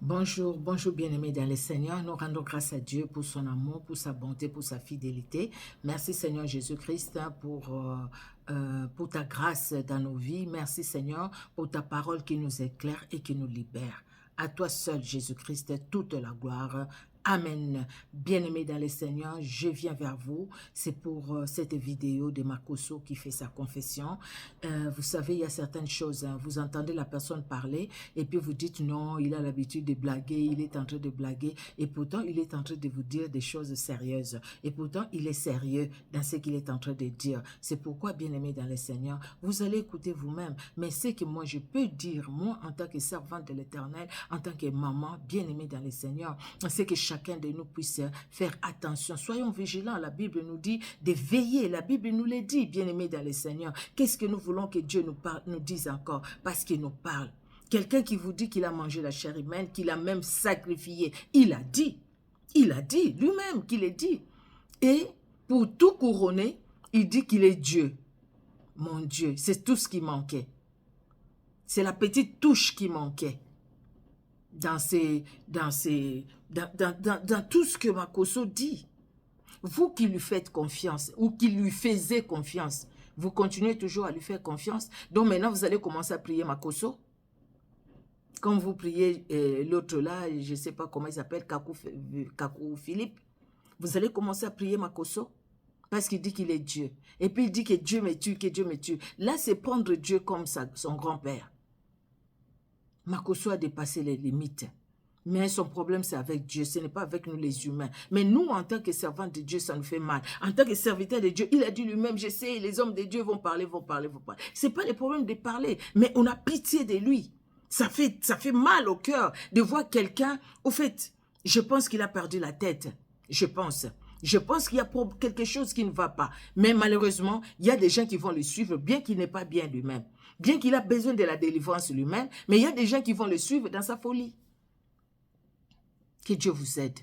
Bonjour, bonjour bien-aimés dans le Seigneur. Nous rendons grâce à Dieu pour son amour, pour sa bonté, pour sa fidélité. Merci Seigneur Jésus-Christ pour ta grâce dans nos vies. Merci Seigneur pour ta parole qui nous éclaire et qui nous libère. À toi seul Jésus-Christ, toute la gloire. Amen. Bien-aimés dans le Seigneur, je viens vers vous. C'est pour cette vidéo de Makoso qui fait sa confession. Vous savez, il y a certaines choses, hein, vous entendez la personne parler et puis vous dites non, il a l'habitude de blaguer, il est en train de blaguer et pourtant il est en train de vous dire des choses sérieuses. Et pourtant, il est sérieux dans ce qu'il est en train de dire. C'est pourquoi, bien-aimés dans le Seigneur, vous allez écouter vous-même. Mais ce que moi, je peux dire, moi, en tant que servante de l'Éternel, en tant que maman, bien-aimée dans le Seigneur, c'est que chacun de nous puisse faire attention. Soyons vigilants. La Bible nous dit de veiller. La Bible nous le dit, bien-aimés dans le Seigneur. Qu'est-ce que nous voulons que Dieu nous dise encore? Parce qu'il nous parle. Quelqu'un qui vous dit qu'il a mangé la chair humaine, qu'il a même sacrifié, il a dit lui-même qu'il est dit. Et pour tout couronner, il dit qu'il est Dieu. Mon Dieu, c'est tout ce qui manquait. C'est la petite touche qui manquait dans tout ce que Makoso dit. Vous qui lui faites confiance ou qui lui faisiez confiance, vous continuez toujours à lui faire confiance. Donc maintenant, vous allez commencer à prier Makoso. Quand vous priez l'autre là, je ne sais pas comment il s'appelle, Kakou Philippe, vous allez commencer à prier Makoso parce qu'il dit qu'il est Dieu. Et puis il dit que Dieu me tue, que Dieu me tue. Là, c'est prendre Dieu comme son grand-père. Makoso a dépassé les limites. Mais son problème, c'est avec Dieu. Ce n'est pas avec nous les humains. Mais nous, en tant que servants de Dieu, ça nous fait mal. En tant que serviteurs de Dieu, il a dit lui-même, je sais, les hommes de Dieu vont parler. Ce n'est pas le problème de parler, mais on a pitié de lui. Ça fait mal au cœur de voir quelqu'un. Au fait, je pense qu'il a perdu la tête. Je pense qu'il y a quelque chose qui ne va pas. Mais malheureusement, il y a des gens qui vont le suivre, bien qu'il n'est pas bien lui-même. Bien qu'il a besoin de la délivrance lui-même, mais il y a des gens qui vont le suivre dans sa folie. Que Dieu vous aide.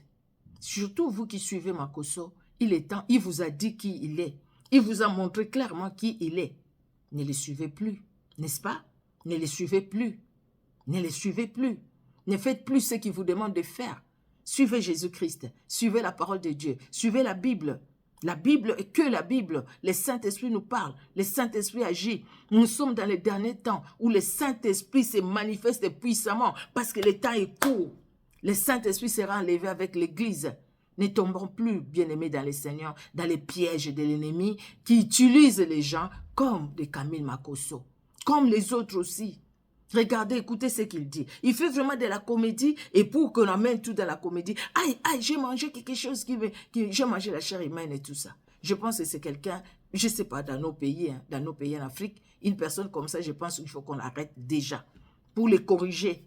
Surtout vous qui suivez Makoso, il est temps, il vous a dit qui il est. Il vous a montré clairement qui il est. Ne le suivez plus, n'est-ce pas? Ne le suivez plus. Ne le suivez plus. Ne faites plus ce qu'il vous demande de faire. Suivez Jésus-Christ. Suivez la parole de Dieu. Suivez la Bible. La Bible et que la Bible. Le Saint-Esprit nous parle. Le Saint-Esprit agit. Nous sommes dans les derniers temps où le Saint-Esprit se manifeste puissamment parce que le temps est court. Le Saint-Esprit sera enlevé avec l'Église. Ne tombons plus, bien-aimés dans le Seigneur, dans les pièges de l'ennemi qui utilise les gens comme des Camille Makoso, comme les autres aussi. Regardez, écoutez ce qu'il dit. Il fait vraiment de la comédie et pour qu'on amène tout dans la comédie, aïe, j'ai mangé quelque chose j'ai mangé la chair humaine et tout ça. Je pense que c'est quelqu'un, je ne sais pas, dans nos pays en Afrique, une personne comme ça, je pense qu'il faut qu'on l'arrête déjà pour les corriger.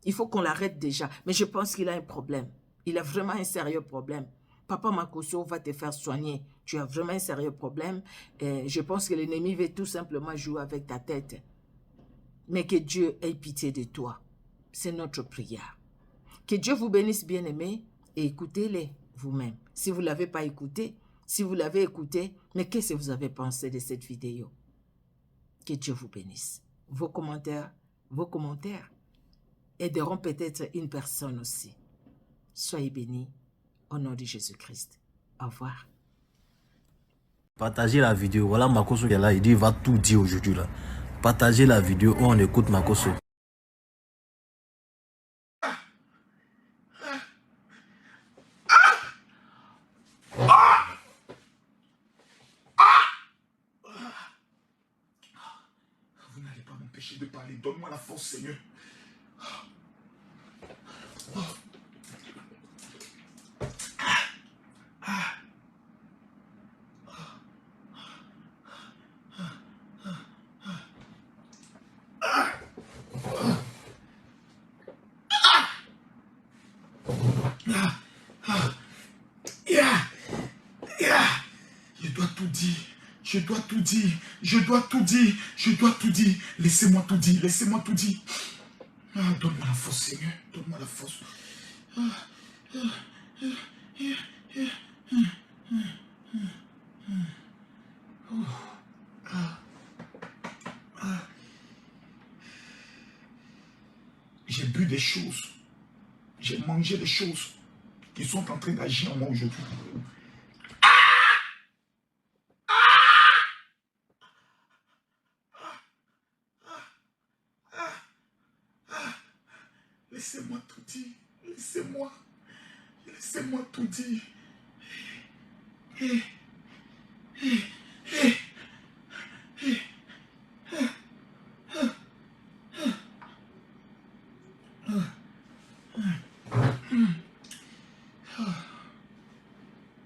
Il faut qu'on l'arrête déjà. Mais je pense qu'il a un problème. Il a vraiment un sérieux problème. Papa Makoso va te faire soigner. Tu as vraiment un sérieux problème. Je pense que l'ennemi veut tout simplement jouer avec ta tête. Mais que Dieu ait pitié de toi. C'est notre prière. Que Dieu vous bénisse, bien-aimés, et écoutez-les vous-même. Si vous ne l'avez pas écouté, si vous l'avez écouté, mais qu'est-ce que vous avez pensé de cette vidéo? Que Dieu vous bénisse. Vos commentaires aideront peut-être une personne aussi. Soyez bénis au nom de Jésus-Christ. Au revoir. Partagez la vidéo. Voilà Makoso qui est là. Il dit il va tout dire aujourd'hui là. Partagez la vidéo. On écoute Makoso. Vous n'allez pas m'empêcher de parler. Donne-moi la force, Seigneur. Je dois tout dire. Je dois tout dire. Je dois tout dire. Je dois tout dire. Laissez-moi tout dire. Laissez-moi tout dire. Donne-moi la force, Seigneur. Donne-moi la force. J'ai bu des choses J'ai mangé des choses qui sont en train d'agir en moi aujourd'hui. Laissez-moi tout dire. Laissez-moi. Laissez-moi tout dire.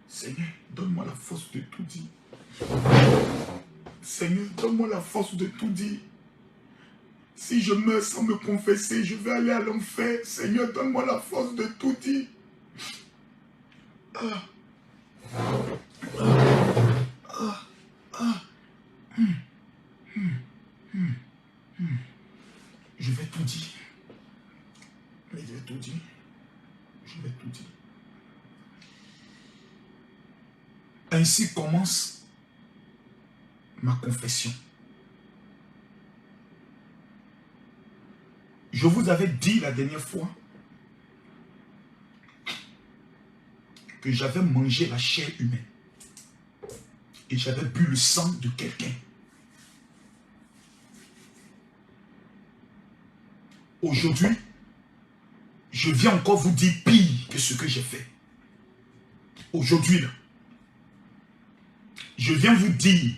Seigneur, donne-moi la force de tout dire. Seigneur, donne-moi la force de tout dire. Si je meurs sans me confesser, je vais aller à l'enfer. Seigneur, donne-moi la force de tout dire. Je vais tout dire. Je vais tout dire. Je vais tout dire. Ainsi commence ma confession. Je vous avais dit la dernière fois que j'avais mangé la chair humaine et j'avais bu le sang de quelqu'un. Aujourd'hui, je viens encore vous dire pire que ce que j'ai fait. Aujourd'hui, là, je viens vous dire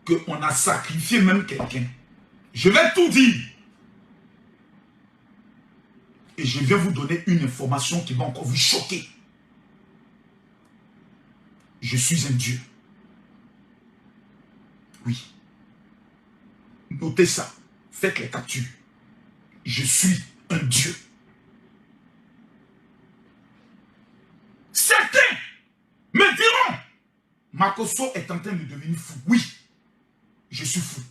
qu'on a sacrifié même quelqu'un. Je vais tout dire. Et je viens vous donner une information qui va encore vous choquer. Je suis un Dieu. Oui. Notez ça. Faites les captures. Je suis un Dieu. Certains me diront, Makosso est en train de devenir fou. Oui, je suis fou.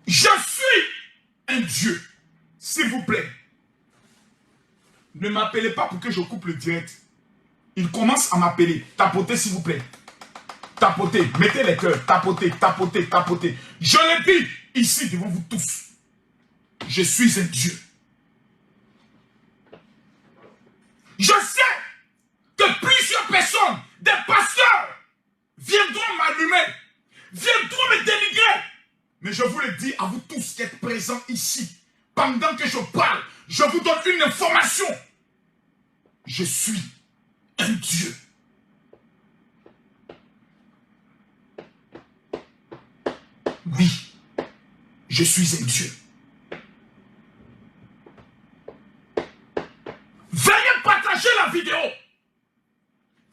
Je suis un Dieu. S'il vous plaît, ne m'appelez pas pour que je coupe le direct. Il commence à m'appeler. Tapotez, s'il vous plaît. Tapotez, mettez les cœurs. Tapotez, tapotez, tapotez. Je le dis ici devant vous tous. Je suis un Dieu. Je sais que plusieurs personnes, des pasteurs, viendront m'allumer, viendront me dénigrer. Mais je vous le dis à vous tous qui êtes présents ici, pendant que je parle, je vous donne une information. Je suis un Dieu. Oui, je suis un Dieu. Veuillez partager la vidéo.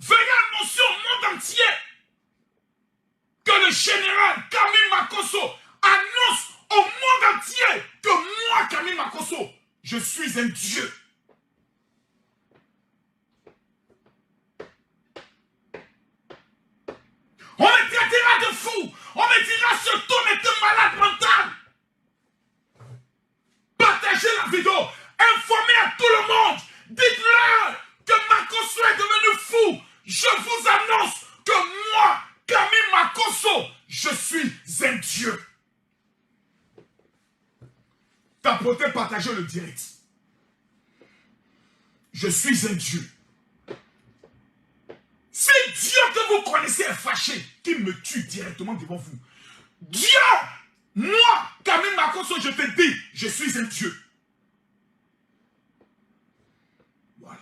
Veuillez annoncer au monde entier que le général Camille Makosso annonce au monde entier que moi, Camille Makosso, je suis un Dieu. On me traitera de fou. On me dira ce Tom est un malade mental. Partagez la vidéo. Informez à tout le monde. Dites-leur que Makosso est devenu fou. Je vous annonce que moi, Camille Makosso, je suis un Dieu. Tapotez, partagez le direct. Je suis un Dieu. Si Dieu que vous connaissez est fâché, qu'il me tue directement devant vous. Dieu, moi, Camille Makosso, je te dis, je suis un Dieu. Voilà.